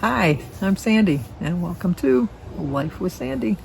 Hi, I'm Sandy, and welcome to Life with Sandy.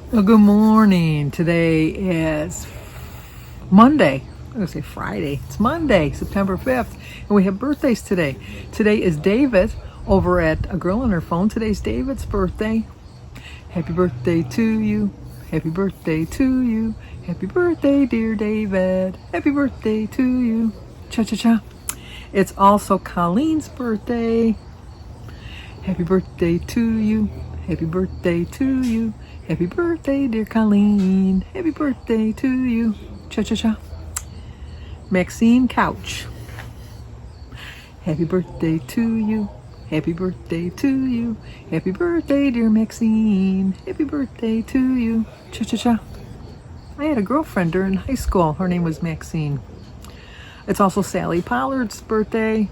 Well, good morning. Today is Monday. I'm going to say Friday. It's Monday, September 5th, and we have birthdays today. Today is David over at A Girl on Her Phone. Today's David's birthday. Happy birthday to you. Happy birthday to you. Happy birthday, dear David. Happy birthday to you. Cha-cha-cha. It's also Colleen's birthday. Happy birthday to you. Happy birthday to you. Happy birthday, dear Colleen. Happy birthday to you. Cha-cha-cha. Maxine Couch. Happy birthday to you. Happy birthday to you. Happy birthday, dear Maxine. Happy birthday to you. Cha-cha-cha. I had a girlfriend during high school. Her name was Maxine. It's also Sally Pollard's birthday.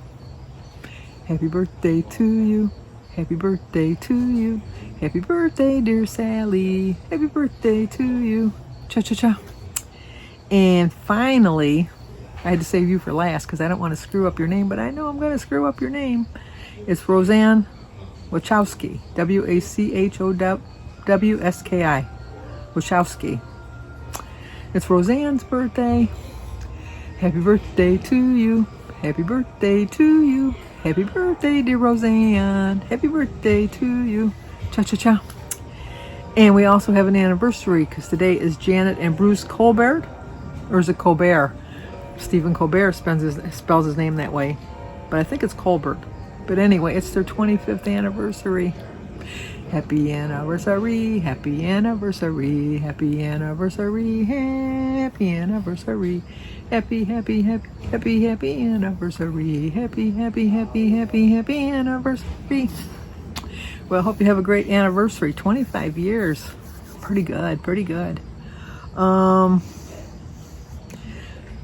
Happy birthday to you. Happy birthday to you. Happy birthday, dear Sally. Happy birthday to you. Cha-cha-cha. And finally, I had to save you for last because I don't want to screw up your name, but I know I'm going to screw up your name. It's Roseanne Wachowski. Wachowski. Wachowski. It's Roseanne's birthday. Happy birthday to you. Happy birthday to you. Happy birthday, dear Roseanne. Happy birthday to you. Cha-cha-cha. And we also have an anniversary because today is Janet and Bruce Colbert. Or is it Colbert? Stephen Colbert spells his name that way. But I think it's Colbert. But anyway, it's their 25th anniversary. Happy anniversary, happy anniversary, happy anniversary, happy anniversary, happy, happy, happy, happy, happy anniversary, happy, happy, happy, happy, happy anniversary. Well, I hope you have a great anniversary. 25 years. Pretty good, pretty good.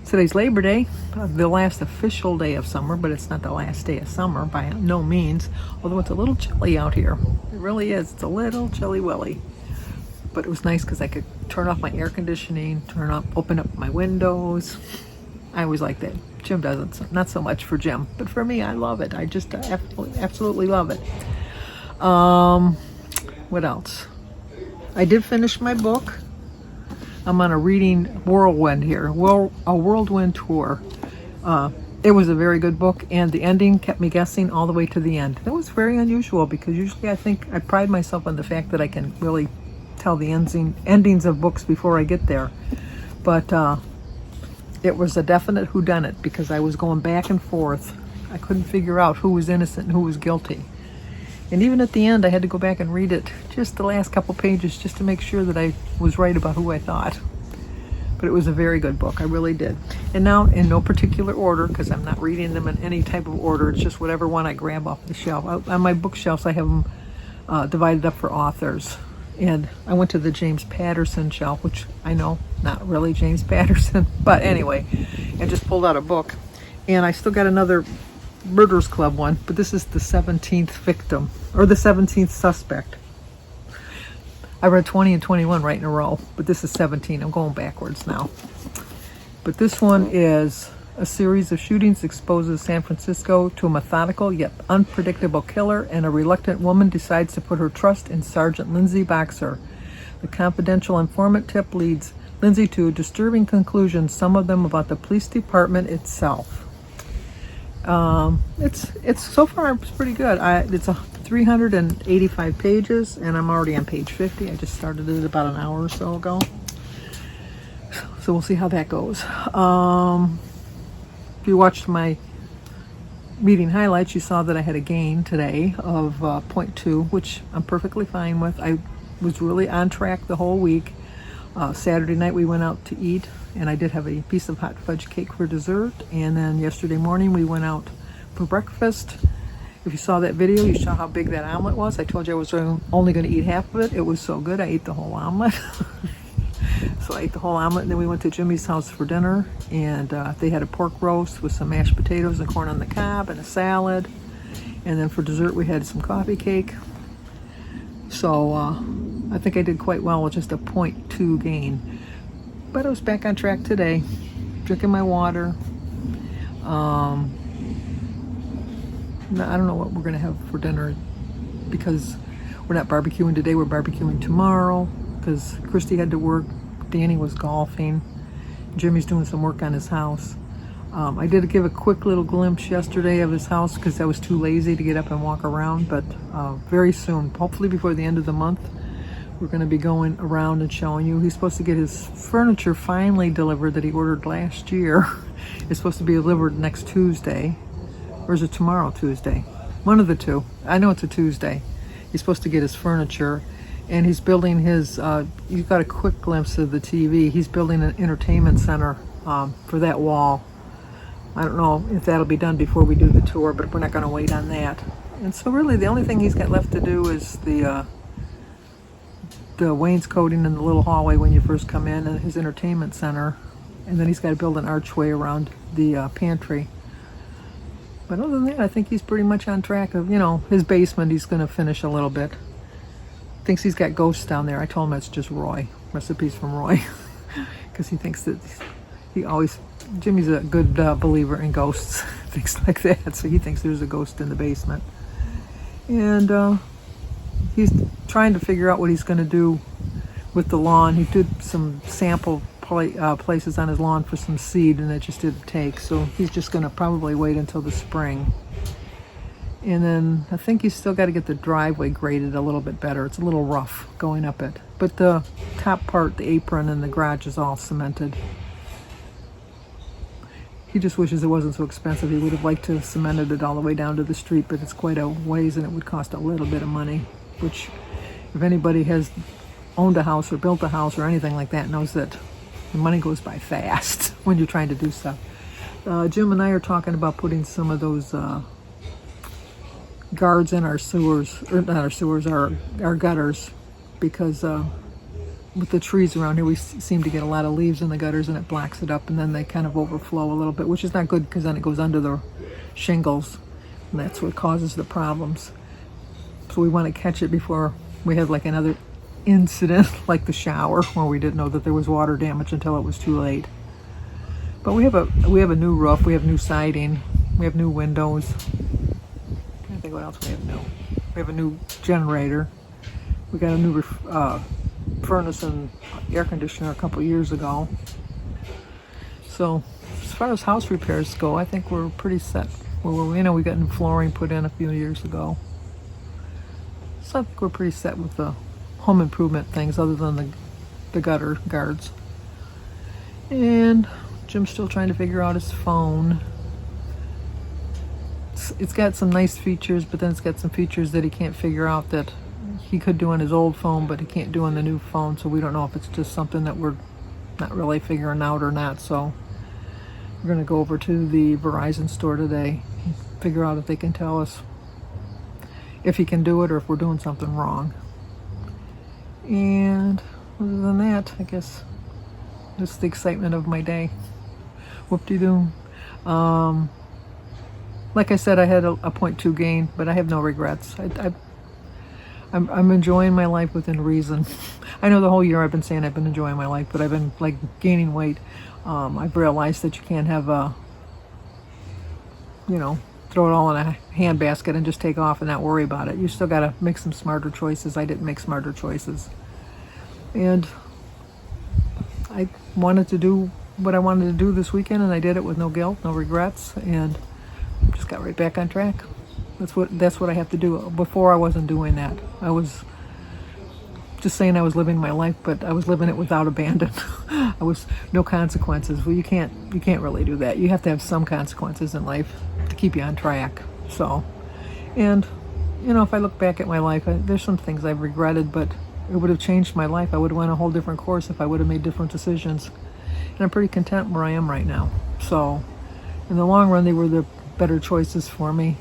Today's Labor Day, the last official day of summer, but it's not the last day of summer by no means, although it's a little chilly out here. It really is. It's a little chilly-willy. But it was nice because I could turn off my air conditioning, open up my windows. I always like that. Jim doesn't. Not so much for Jim, but for me, I love it. I just absolutely love it. What else? I did finish my book. I'm on a reading whirlwind here, a whirlwind tour. It was a very good book, and the ending kept me guessing all the way to the end. That was very unusual because usually I think I pride myself on the fact that I can really tell the endings of books before I get there. But it was a definite whodunit because I was going back and forth. I couldn't figure out who was innocent and who was guilty. And even at the end, I had to go back and read it, just the last couple pages, just to make sure that I was right about who I thought. But it was a very good book, I really did. And now, in no particular order, because I'm not reading them in any type of order, it's just whatever one I grab off the shelf. On my bookshelves, I have them divided up for authors. And I went to the James Patterson shelf, which I know, not really James Patterson, but anyway, and just pulled out a book. And I still got another Murderers Club one, but this is the 17th victim, or the 17th suspect. I read 20 and 21 right in a row, but this is 17. I'm going backwards now. But this one is a series of shootings exposes San Francisco to a methodical yet unpredictable killer, and a reluctant woman decides to put her trust in Sergeant Lindsay Boxer. The confidential informant tip leads Lindsay to a disturbing conclusion, some of them about the police department itself. It's so far it's pretty good. It's 385 pages, and I'm already on page 50. I just started it about an hour or so ago, so we'll see how that goes. If you watched my reading highlights, you saw that I had a gain today of 0.2, which I'm perfectly fine with. I was really on track the whole week. Saturday night we went out to eat, and I did have a piece of hot fudge cake for dessert. And then yesterday morning we went out for breakfast, If you saw that video, you saw how big that omelet was. I told you I was only going to eat half of it. It was so good, I ate the whole omelet. So I ate the whole omelet, and then we went to Jimmy's house for dinner, and they had a pork roast with some mashed potatoes and corn on the cob and a salad. And then for dessert, we had some coffee cake. So I think I did quite well with just a 0.2 gain. But I was back on track today, drinking my water. I don't know what we're going to have for dinner because we're not barbecuing today. We're barbecuing tomorrow because Christy had to work. Danny was golfing. Jimmy's doing some work on his house. I did give a quick little glimpse yesterday of his house because I was too lazy to get up and walk around, but very soon, hopefully before the end of the month, we're going to be going around and showing you. He's supposed to get his furniture finally delivered that he ordered last year. It's supposed to be delivered next Tuesday. Or is it tomorrow, Tuesday? One of the two. I know it's a Tuesday. He's supposed to get his furniture, and he's building his, you got a quick glimpse of the TV. He's building an entertainment center for that wall. I don't know if that'll be done before we do the tour, but we're not going to wait on that. And so really the only thing he's got left to do is the wainscoting in the little hallway when you first come in, and his entertainment center. And then he's got to build an archway around the pantry. But other than that, I think he's pretty much on track of, his basement he's going to finish a little bit. Thinks he's got ghosts down there. I told him that's just Roy. Recipes from Roy. Because he thinks that Jimmy's a good believer in ghosts, things like that. So he thinks there's a ghost in the basement. And he's trying to figure out what he's going to do with the lawn. He did some sample places on his lawn for some seed, and it just didn't take. So he's just going to probably wait until the spring. And then I think he's still got to get the driveway graded a little bit better. It's a little rough going up it. But the top part, the apron and the garage is all cemented. He just wishes it wasn't so expensive. He would have liked to have cemented it all the way down to the street, but it's quite a ways and it would cost a little bit of money, which if anybody has owned a house or built a house or anything like that knows that the money goes by fast when you're trying to do stuff. Jim and I are talking about putting some of those guards in our sewers, or not our sewers, our gutters, because with the trees around here, we seem to get a lot of leaves in the gutters and it blocks it up, and then they kind of overflow a little bit, which is not good because then it goes under the shingles, and that's what causes the problems. So we want to catch it before we have like another incident like the shower where we didn't know that there was water damage until it was too late. But we have a new roof, we have new siding, we have new windows. I can't think what else we have new. We have a new generator. We got a new furnace and air conditioner a couple years ago. So as far as house repairs go, I think we're pretty set. We got new flooring put in a few years ago. So I think we're pretty set with the home improvement things other than the gutter guards. And Jim's still trying to figure out his phone. It's got some nice features, but then it's got some features that he can't figure out that he could do on his old phone, but he can't do on the new phone. So we don't know if it's just something that we're not really figuring out or not. So we're going to go over to the Verizon store today and figure out if they can tell us if he can do it or if we're doing something wrong. And other than that, I guess this is the excitement of my day. Whoop-de-doo. Like I said, I had a 0.2 gain, but I have no regrets. I'm enjoying my life within reason. I know the whole year I've been saying I've been enjoying my life, but I've been like gaining weight. I've realized that you can't have throw it all in a handbasket and just take off and not worry about it. You still got to make some smarter choices. I didn't make smarter choices. And I wanted to do what I wanted to do this weekend, and I did it with no guilt, no regrets, and just got right back on track. That's what I have to do. Before I wasn't doing that. I was just saying I was living my life, but I was living it without abandon. I was no consequences. Well, you can't really do that. You have to have some consequences in life to keep you on track. So, and if I look back at my life, there's some things I've regretted, but it would have changed my life. I would have went a whole different course if I would have made different decisions. And I'm pretty content where I am right now. So, in the long run, they were the better choices for me.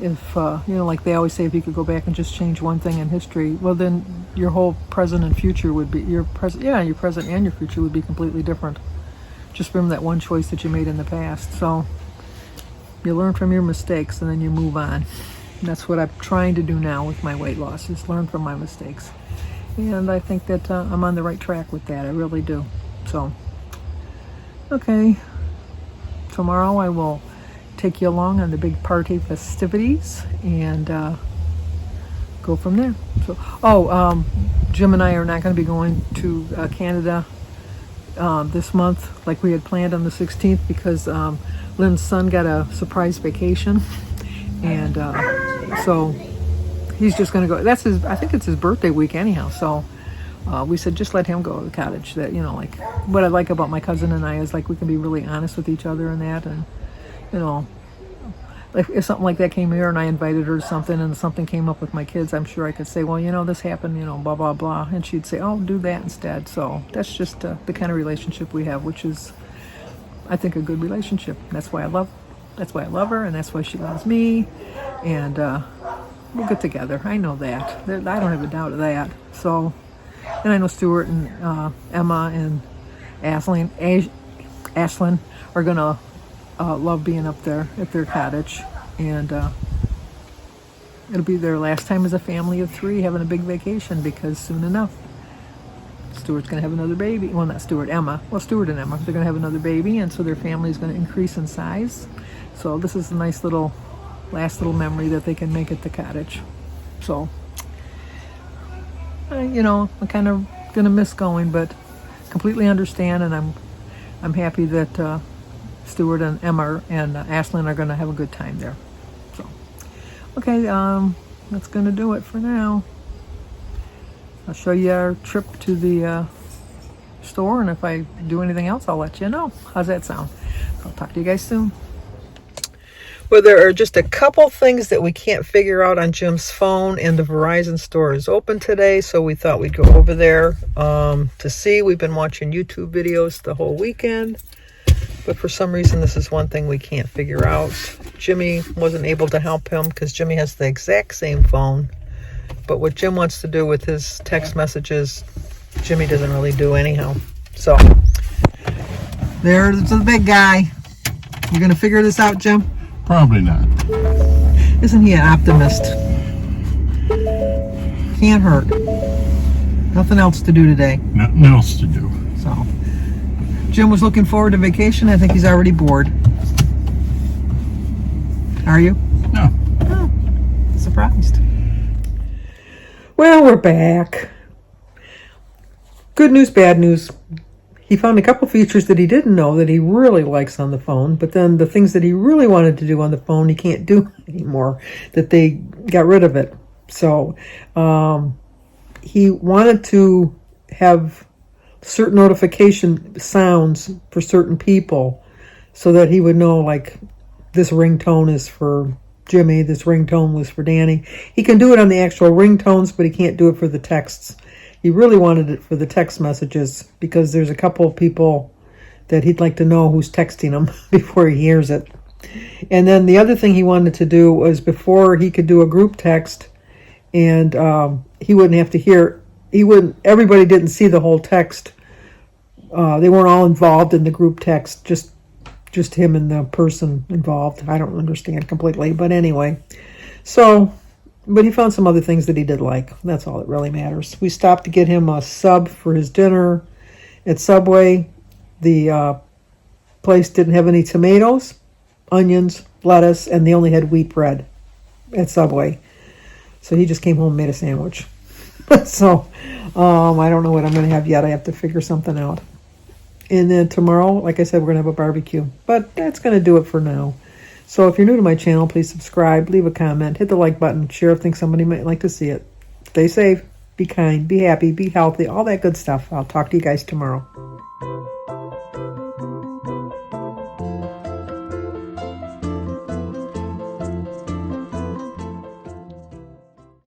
if like they always say, if you could go back and just change one thing in history, well, then your whole present and future would be your present and your future would be completely different, just from that one choice that you made in the past. So you learn from your mistakes and then you move on. And that's what I'm trying to do now with my weight loss, is learn from my mistakes. And I think that I'm on the right track with that. I really do. So, okay. Tomorrow I will take you along on the big party festivities and go from there. So, Jim and I are not going to be going to Canada this month like we had planned on the 16th, because Lynn's son got a surprise vacation, and so he's just going to go. I think it's his birthday week anyhow. So we said just let him go to the cottage. That, like, what I like about my cousin and I is, like, we can be really honest with each other and that, and like if something like that came here and I invited her to something and something came up with my kids, I'm sure I could say, well, this happened, blah, blah, blah. And she'd say, oh, do that instead. So that's just the kind of relationship we have, which is, I think, a good relationship. That's why I love her, and that's why she loves me. And we'll get together. I know that. I don't have a doubt of that. So, and I know Stuart and Emma and Ashlyn are going to love being up there at their cottage, and it'll be their last time as a family of 3 having a big vacation, because soon enough Stuart's going to have another baby. Well, not Stuart, Emma. Well, Stuart and Emma, they're going to have another baby, and so their family is going to increase in size. So this is a nice last little memory that they can make at the cottage. So I'm kind of going to miss going, but completely understand, and I'm happy that Stuart and Emma and Ashlyn are going to have a good time there. So, okay, that's going to do it for now. I'll show you our trip to the store, and if I do anything else, I'll let you know. How's that sound? I'll talk to you guys soon. Well, there are just a couple things that we can't figure out on Jim's phone, and the Verizon store is open today, so we thought we'd go over there to see. We've been watching YouTube videos the whole weekend, but for some reason this is one thing we can't figure out. Jimmy wasn't able to help him because Jimmy has the exact same phone, but what Jim wants to do with his text messages, Jimmy doesn't really do anyhow. So there's the big guy. You gonna figure this out, Jim? Probably not. Isn't he an optimist? Can't hurt. Nothing else to do today. Nothing else to do. So Jim was looking forward to vacation. I think he's already bored. Are you? No. Oh, surprised. Well, we're back. Good news, bad news. He found a couple features that he didn't know that he really likes on the phone, but then the things that he really wanted to do on the phone, he can't do anymore, that they got rid of it. So he wanted to have certain notification sounds for certain people so that he would know, like, this ringtone is for Jimmy, this ringtone was for Danny. He can do it on the actual ringtones, but he can't do it for the texts. He really wanted it for the text messages because there's a couple of people that he'd like to know who's texting him before he hears it. And then the other thing he wanted to do was, before he could do a group text, and he wouldn't have to hear, everybody didn't see the whole text. They weren't all involved in the group text, just him and the person involved. I don't understand completely, but anyway. So, but he found some other things that he did like. That's all that really matters. We stopped to get him a sub for his dinner at Subway. The place didn't have any tomatoes, onions, lettuce, and they only had wheat bread at Subway. So he just came home and made a sandwich. So I don't know what I'm going to have yet. I have to figure something out. And then tomorrow, like I said, we're going to have a barbecue. But that's going to do it for now. So if you're new to my channel, please subscribe, leave a comment, hit the like button, share if you think somebody might like to see it. Stay safe, be kind, be happy, be healthy, all that good stuff. I'll talk to you guys tomorrow.